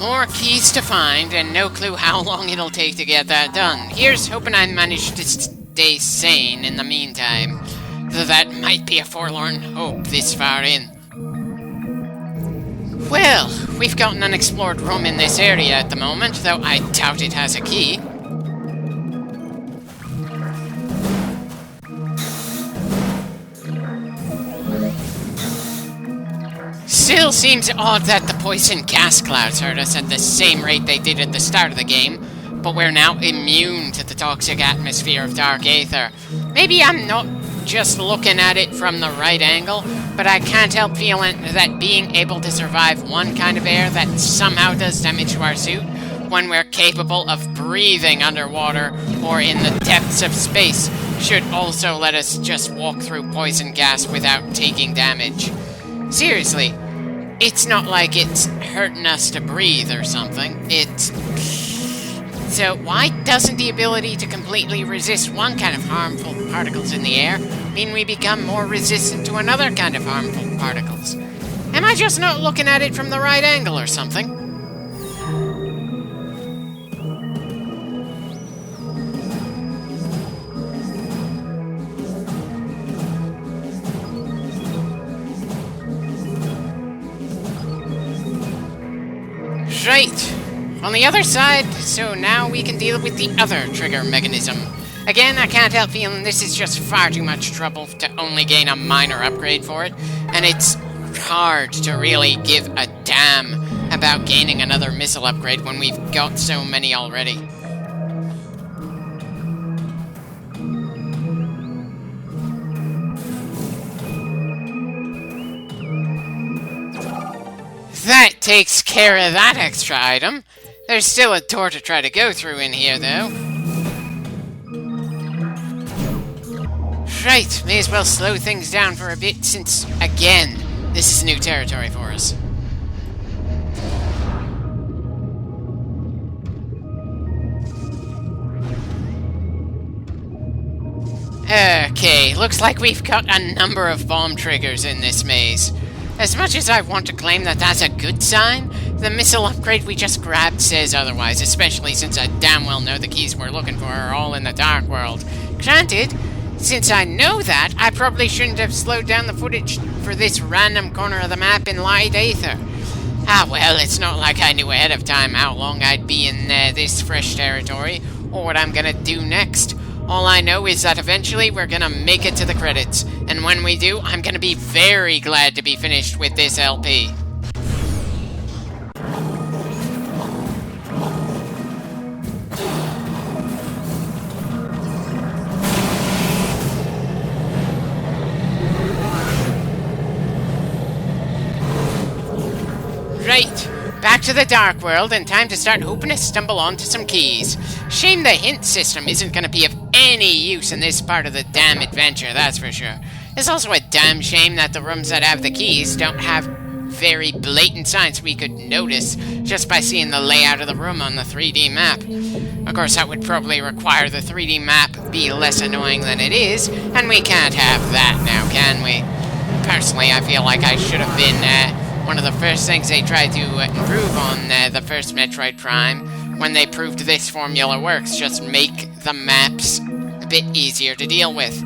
more keys to find, and no clue how long it'll take to get that done. Here's hoping I manage to stay sane in the meantime, though that might be a forlorn hope this far in. Well, we've got an unexplored room in this area at the moment, though I doubt it has a key. Still seems odd that the poison gas clouds hurt us at the same rate they did at the start of the game, but we're now immune to the toxic atmosphere of Dark Aether. Maybe I'm not just looking at it from the right angle, but I can't help feeling that being able to survive one kind of air that somehow does damage to our suit when we're capable of breathing underwater or in the depths of space should also let us just walk through poison gas without taking damage. Seriously, it's not like it's hurting us to breathe or something. So why doesn't the ability to completely resist one kind of harmful particles in the air mean we become more resistant to another kind of harmful particles? Am I just not looking at it from the right angle or something? Right. On the other side, so now we can deal with the other trigger mechanism. Again, I can't help feeling this is just far too much trouble to only gain a minor upgrade for it, and it's hard to really give a damn about gaining another missile upgrade when we've got so many already. That takes care of that extra item. There's still a door to try to go through in here, though. Right, may as well slow things down for a bit since, again, this is new territory for us. Okay, looks like we've got a number of bomb triggers in this maze. As much as I want to claim that that's a good sign, the missile upgrade we just grabbed says otherwise, especially since I damn well know the keys we're looking for are all in the Dark World. Granted, since I know that, I probably shouldn't have slowed down the footage for this random corner of the map in Light Aether. Ah well, it's not like I knew ahead of time how long I'd be in this fresh territory, or what I'm gonna do next. All I know is that eventually we're gonna make it to the credits, and when we do, I'm gonna be very glad to be finished with this LP. Right, back to the Dark World, and time to start hoping to stumble onto some keys. Shame the hint system isn't going to be of any use in this part of the damn adventure, that's for sure. It's also a damn shame that the rooms that have the keys don't have very blatant signs we could notice just by seeing the layout of the room on the 3D map. Of course, that would probably require the 3D map be less annoying than it is, and we can't have that now, can we? Personally, I feel like I should have been one of the first things they tried to improve on the first Metroid Prime, when they proved this formula works, just make the maps a bit easier to deal with.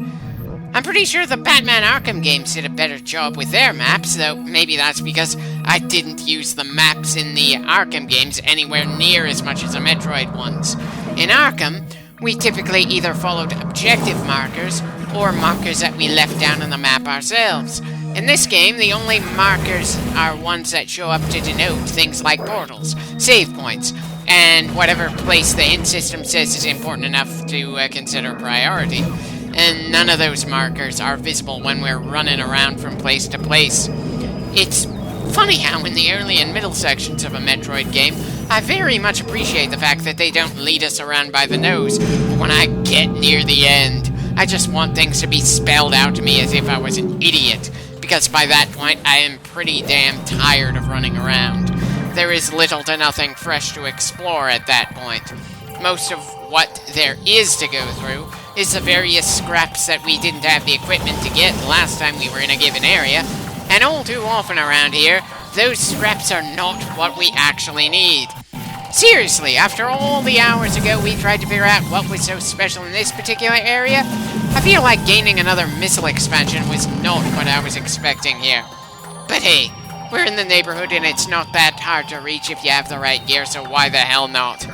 I'm pretty sure the Batman Arkham games did a better job with their maps, though maybe that's because I didn't use the maps in the Arkham games anywhere near as much as the Metroid ones. In Arkham, we typically either followed objective markers, or markers that we left down on the map ourselves. In this game, the only markers are ones that show up to denote things like portals, save points, and whatever place the hint system says is important enough to consider priority. And none of those markers are visible when we're running around from place to place. It's funny how in the early and middle sections of a Metroid game, I very much appreciate the fact that they don't lead us around by the nose. But when I get near the end, I just want things to be spelled out to me as if I was an idiot. Because by that point, I am pretty damn tired of running around. There is little to nothing fresh to explore at that point. Most of what there is to go through is the various scraps that we didn't have the equipment to get last time we were in a given area, and all too often around here, those scraps are not what we actually need. Seriously, after all the hours ago we tried to figure out what was so special in this particular area, I feel like gaining another missile expansion was not what I was expecting here. But hey, we're in the neighborhood and it's not that hard to reach if you have the right gear, so why the hell not?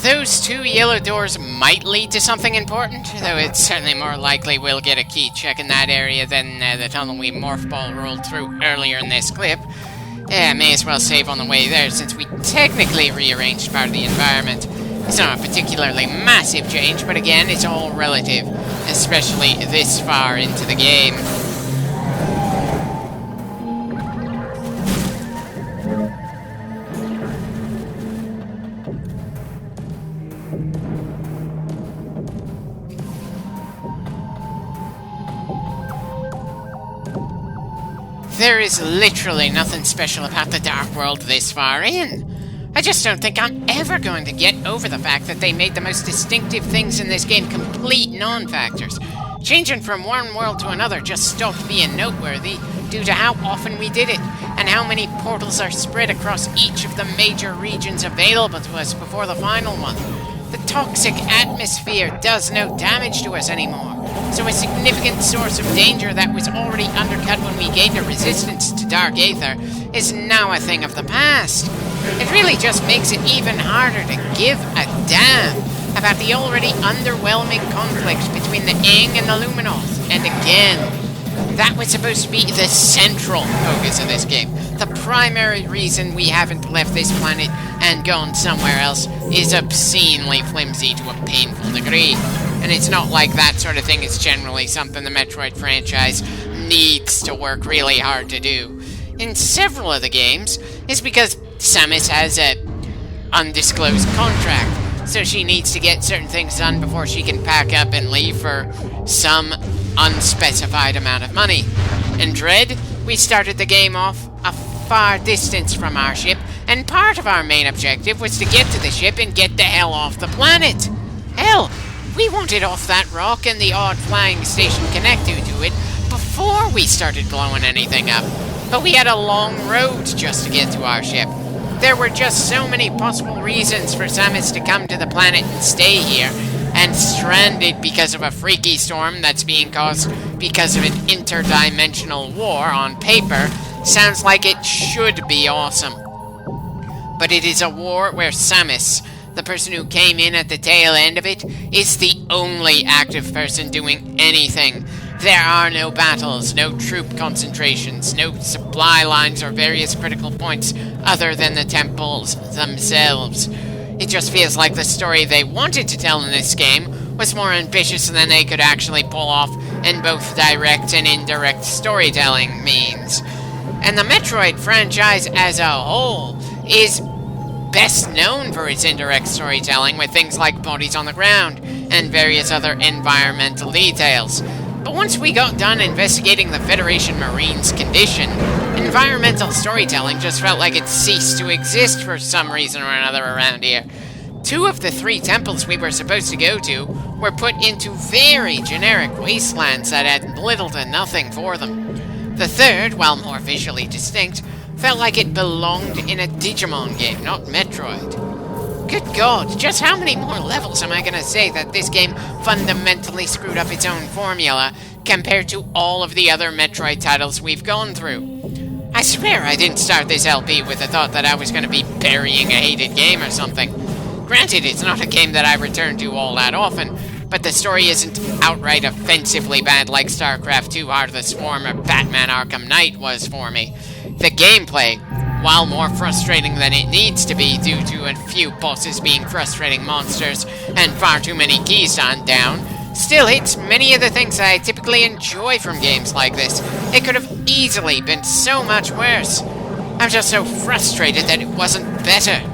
Those two yellow doors might lead to something important, though it's certainly more likely we'll get a key check in that area than the tunnel we morph ball rolled through earlier in this clip. Yeah, may as well save on the way there, since we technically rearranged part of the environment. It's not a particularly massive change, but again, it's all relative, especially this far into the game. There is literally nothing special about the Dark World this far in. I just don't think I'm ever going to get over the fact that they made the most distinctive things in this game complete non-factors. Changing from one world to another just stopped being noteworthy due to how often we did it, and how many portals are spread across each of the major regions available to us before the final one. The toxic atmosphere does no damage to us anymore, so a significant source of danger that was already undercut when we gained a resistance to Dark Aether is now a thing of the past. It really just makes it even harder to give a damn about the already underwhelming conflict between the Aang and the Luminoth. And again, that was supposed to be the central focus of this game. The primary reason we haven't left this planet and gone somewhere else is obscenely flimsy to a painful degree. And it's not like that sort of thing is generally something the Metroid franchise needs to work really hard to do. In several of the games, it's because Samus has a undisclosed contract, so she needs to get certain things done before she can pack up and leave for some unspecified amount of money. In Dread, we started the game off a far distance from our ship, and part of our main objective was to get to the ship and get the hell off the planet. Hell, we wanted off that rock and the odd flying station connected to it before we started blowing anything up. But we had a long road just to get to our ship. There were just so many possible reasons for Samus to come to the planet and stay here, and stranded because of a freaky storm that's being caused because of an interdimensional war on paper sounds like it should be awesome. But it is a war where Samus, the person who came in at the tail end of it, is the only active person doing anything. There are no battles, no troop concentrations, no supply lines or various critical points other than the temples themselves. It just feels like the story they wanted to tell in this game was more ambitious than they could actually pull off in both direct and indirect storytelling means. And the Metroid franchise as a whole is best known for its indirect storytelling with things like bodies on the ground and various other environmental details. But once we got done investigating the Federation Marines' condition, environmental storytelling just felt like it ceased to exist for some reason or another around here. 2 of the 3 temples we were supposed to go to were put into very generic wastelands that had little to nothing for them. The 3rd, while more visually distinct, felt like it belonged in a Digimon game, not Metroid. Good God, just how many more levels am I gonna say that this game fundamentally screwed up its own formula compared to all of the other Metroid titles we've gone through? I swear I didn't start this LP with the thought that I was gonna be burying a hated game or something. Granted, it's not a game that I return to all that often, but the story isn't outright offensively bad like StarCraft II Heart of the Swarm or Batman Arkham Knight was for me. The gameplay, while more frustrating than it needs to be due to a few bosses being frustrating monsters and far too many keys to hunt down, still hits many of the things I typically enjoy from games like this. It could have easily been so much worse. I'm just so frustrated that it wasn't better.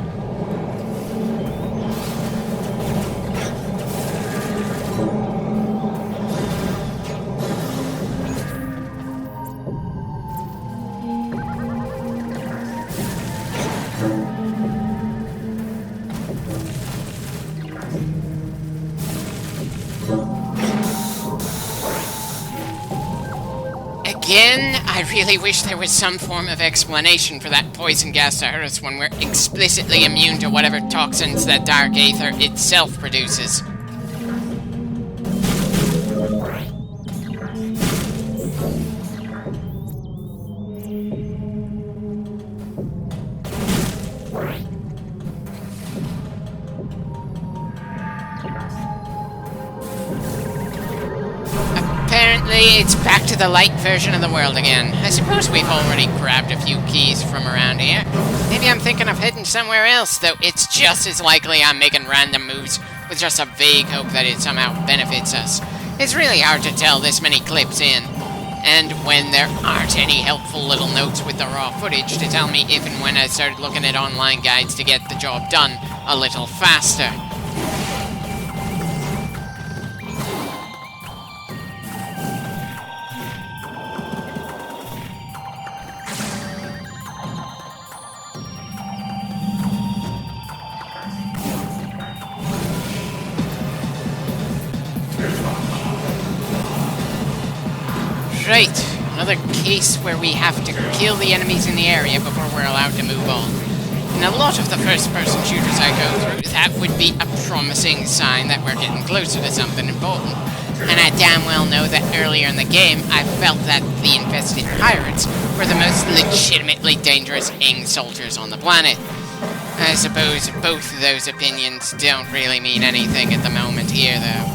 Again, I really wish there was some form of explanation for that poison gas to hurt us when we're explicitly immune to whatever toxins that dark aether itself produces. Apparently, it's back to the light version of the world again. I suppose we've already grabbed a few keys from around here. Maybe I'm thinking of heading somewhere else, though it's just as likely I'm making random moves with just a vague hope that it somehow benefits us. It's really hard to tell this many clips in, and when there aren't any helpful little notes with the raw footage to tell me if and when I started looking at online guides to get the job done a little faster. Right, another case where we have to kill the enemies in the area before we're allowed to move on. In a lot of the first-person shooters I go through, that would be a promising sign that we're getting closer to something important. And I damn well know that earlier in the game, I felt that the infested pirates were the most legitimately dangerous soldiers on the planet. I suppose both of those opinions don't really mean anything at the moment here, though.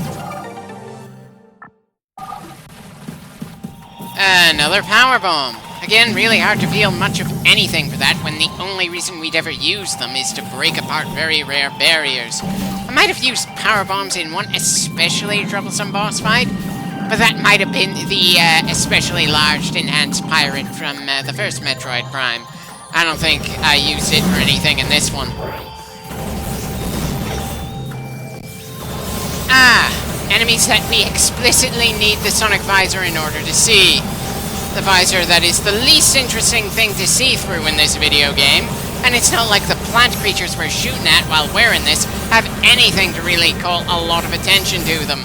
Another power bomb. Again, really hard to feel much of anything for that when the only reason we'd ever use them is to break apart very rare barriers. I might have used power bombs in one especially troublesome boss fight, but that might have been the especially large enhanced pirate from the first Metroid Prime. I don't think I used it for anything in this one. Enemies that we explicitly need the sonic visor in order to see. The visor that is the least interesting thing to see through in this video game, and it's not like the plant creatures we're shooting at while wearing this have anything to really call a lot of attention to them.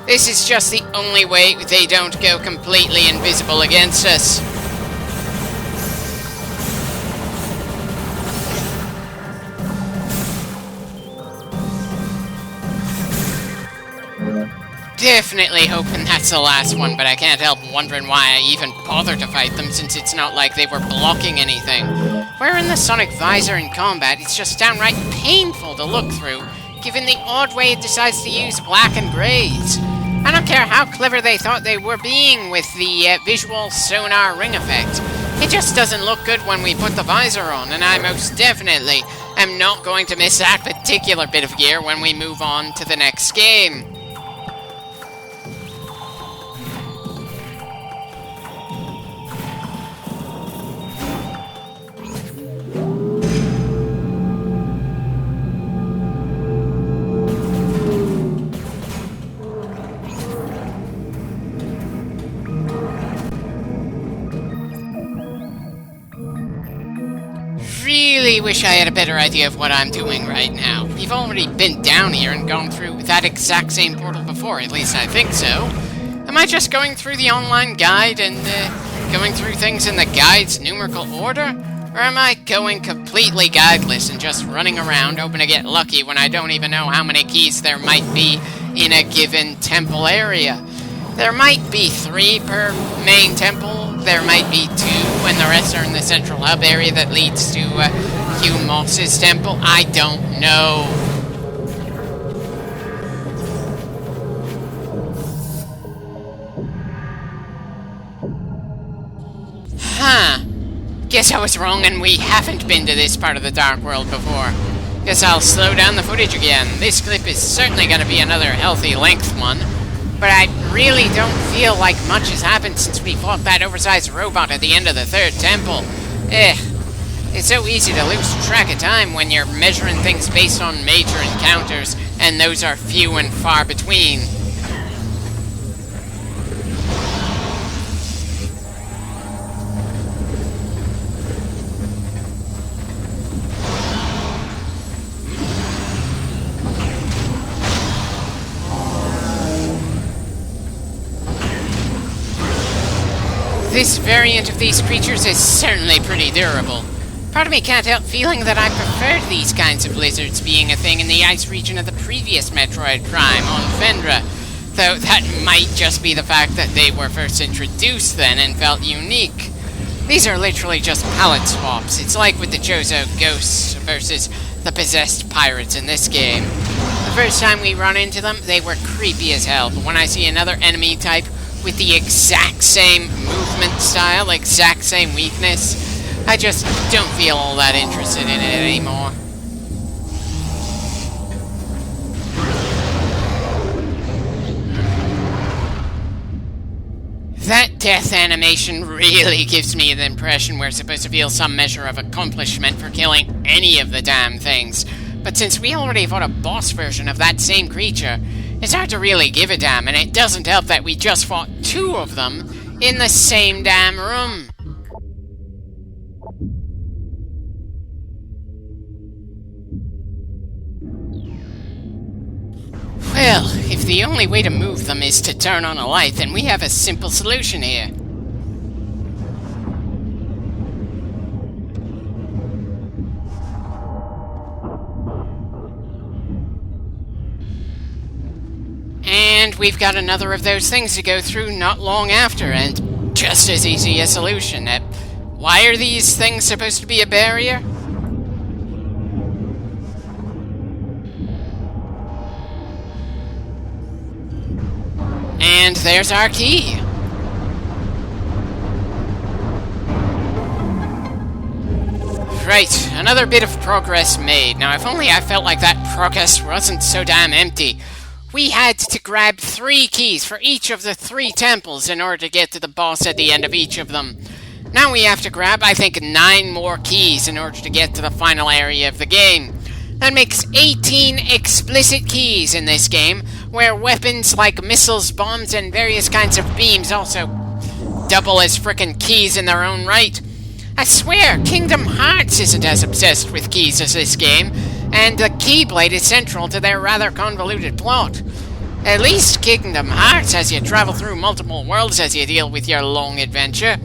This is just the only way they don't go completely invisible against us. Definitely hoping that's the last one, but I can't help wondering why I even bothered to fight them since it's not like they were blocking anything. Wearing the sonic visor in combat, it's just downright painful to look through, given the odd way it decides to use black and greys. I don't care how clever they thought they were being with the visual sonar ring effect. It just doesn't look good when we put the visor on, and I most definitely am not going to miss that particular bit of gear when we move on to the next game. Really wish I had a better idea of what I'm doing right now. We've already been down here and gone through that exact same portal before, at least I think so. Am I just going through the online guide and going through things in the guide's numerical order? Or am I going completely guideless and just running around hoping to get lucky when I don't even know how many keys there might be in a given temple area? There might be 3 per main temple, there might be 2, and the rest are in the central hub area that leads to Hugh Moss's temple. I don't know. guess I was wrong and we haven't been to this part of the Dark World before. Guess I'll slow down the footage again. This clip is certainly going to be another healthy length one, but I really don't feel like much has happened since we fought that oversized robot at the end of the third temple. It's so easy to lose track of time when you're measuring things based on major encounters, and those are few and far between. This variant of these creatures is certainly pretty durable. Part of me can't help feeling that I preferred these kinds of lizards being a thing in the ice region of the previous Metroid Prime on Fendra, though that might just be the fact that they were first introduced then and felt unique. These are literally just palette swaps. It's like with the Chozo ghosts versus the possessed pirates in this game. The first time we run into them, they were creepy as hell, but when I see another enemy type with the exact same movement style, exact same weakness, I just don't feel all that interested in it anymore. That death animation really gives me the impression we're supposed to feel some measure of accomplishment for killing any of the damn things. But since we already fought a boss version of that same creature, it's hard to really give a damn, and it doesn't help that we just fought two of them in the same damn room. Well, if the only way to move them is to turn on a light, then we have a simple solution here. And we've got another of those things to go through not long after, and just as easy a solution. Why are these things supposed to be a barrier? And there's our key. Right, another bit of progress made. Now, if only I felt like that progress wasn't so damn empty. We had to grab 3 keys for each of the 3 temples in order to get to the boss at the end of each of them. Now we have to grab, I think, 9 more keys in order to get to the final area of the game. That makes 18 explicit keys in this game, where weapons like missiles, bombs, and various kinds of beams also double as frickin' keys in their own right. I swear, Kingdom Hearts isn't as obsessed with keys as this game, and the Keyblade is central to their rather convoluted plot. At least Kingdom Hearts has you travel through multiple worlds as you deal with your long adventure.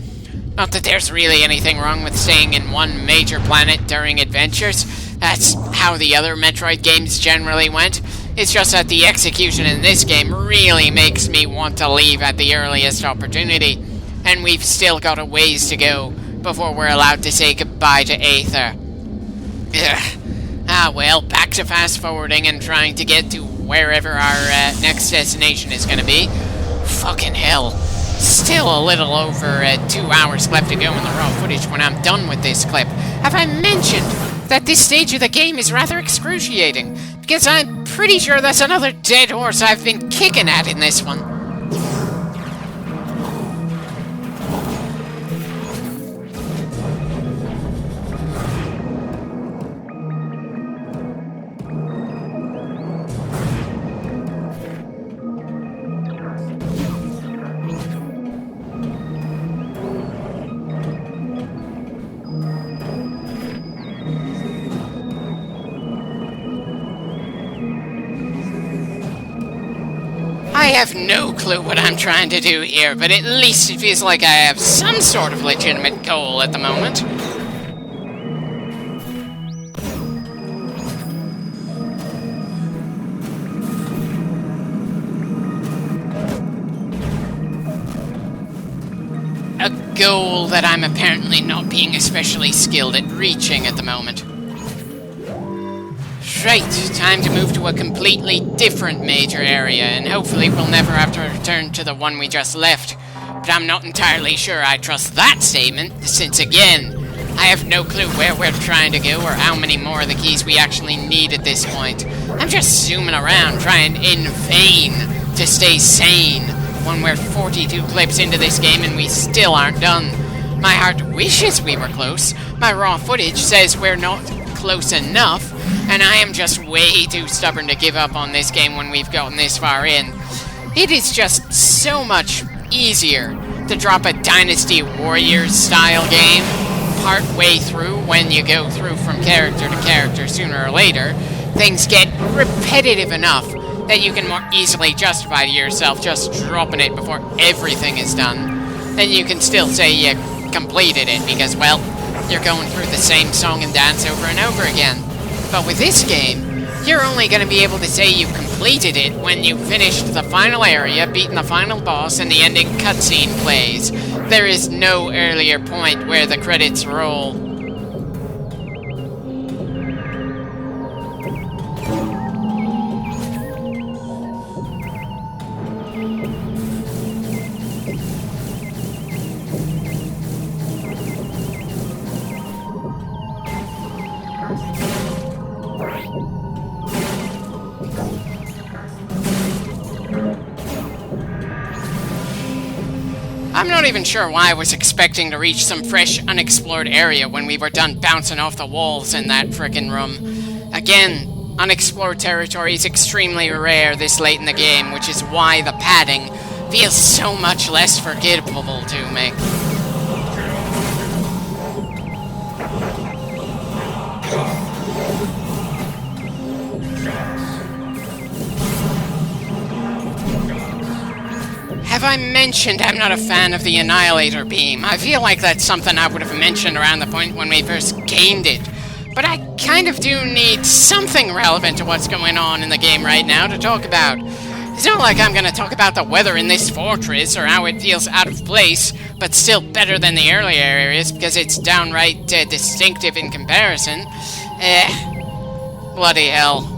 Not that there's really anything wrong with staying in one major planet during adventures. That's how the other Metroid games generally went. It's just that the execution in this game really makes me want to leave at the earliest opportunity, and we've still got a ways to go before we're allowed to say goodbye to Aether. Ugh. Ah well, back to fast-forwarding and trying to get to wherever our next destination is going to be. Fucking hell. Still a little over 2 hours left to go in the raw footage when I'm done with this clip. Have I mentioned that this stage of the game is rather excruciating? Because I'm pretty sure that's another dead horse I've been kicking at in this one. I have no clue what I'm trying to do here, but at least it feels like I have some sort of legitimate goal at the moment. A goal that I'm apparently not being especially skilled at reaching at the moment. Right, time to move to a completely different major area, and hopefully we'll never have to return to the one we just left. But I'm not entirely sure I trust that statement, since again, I have no clue where we're trying to go or how many more of the keys we actually need at this point. I'm just zooming around trying in vain to stay sane when we're 42 clips into this game and we still aren't done. My heart wishes we were close. My raw footage says we're not close enough, and I am just way too stubborn to give up on this game when we've gotten this far in. It is just so much easier to drop a Dynasty Warriors style game part way through when you go through from character to character sooner or later. Things get repetitive enough that you can more easily justify to yourself just dropping it before everything is done. Then you can still say you completed it because, well, you're going through the same song and dance over and over again. But with this game, you're only going to be able to say you completed it when you finished the final area, beaten the final boss, and the ending cutscene plays. There is no earlier point where the credits roll. I'm not even sure why I was expecting to reach some fresh, unexplored area when we were done bouncing off the walls in that frickin' room. Again, unexplored territory is extremely rare this late in the game, which is why the padding feels so much less forgettable to me. Have I mentioned I'm not a fan of the Annihilator beam? I feel like that's something I would have mentioned around the point when we first gained it. But I kind of do need something relevant to what's going on in the game right now to talk about. It's not like I'm going to talk about the weather in this fortress or how it feels out of place, but still better than the earlier areas because it's downright distinctive in comparison. Bloody hell.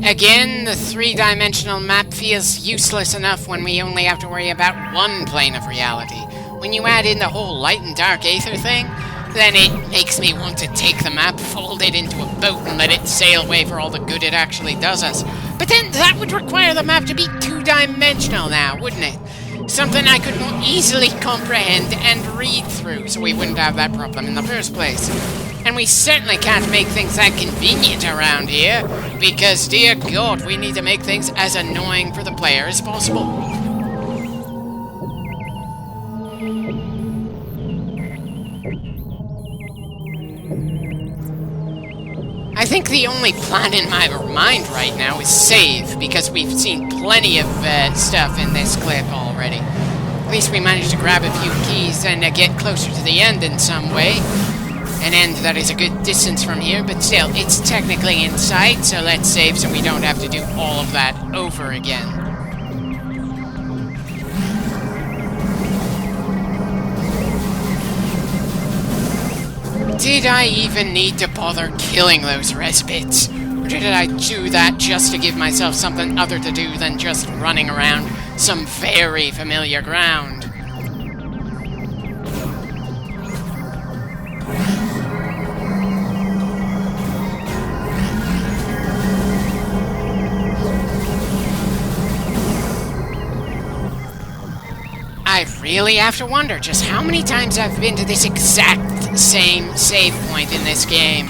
Again, the three-dimensional map feels useless enough when we only have to worry about one plane of reality. When you add in the whole light and dark aether thing, then it makes me want to take the map, fold it into a boat, and let it sail away for all the good it actually does us. But then that would require the map to be two-dimensional now, wouldn't it? Something I could more easily comprehend and read through, so we wouldn't have that problem in the first place. And we certainly can't make things that convenient around here, because, dear God, we need to make things as annoying for the player as possible. I think the only plan in my mind right now is save, because we've seen plenty of stuff in this clip already. At least we managed to grab a few keys and get closer to the end in some way. An end that is a good distance from here, but still, it's technically in sight, so let's save so we don't have to do all of that over again. Did I even need to bother killing those respites? Or did I do that just to give myself something other to do than just running around some very familiar ground? I really have to wonder just how many times I've been to this exact same save point in this game.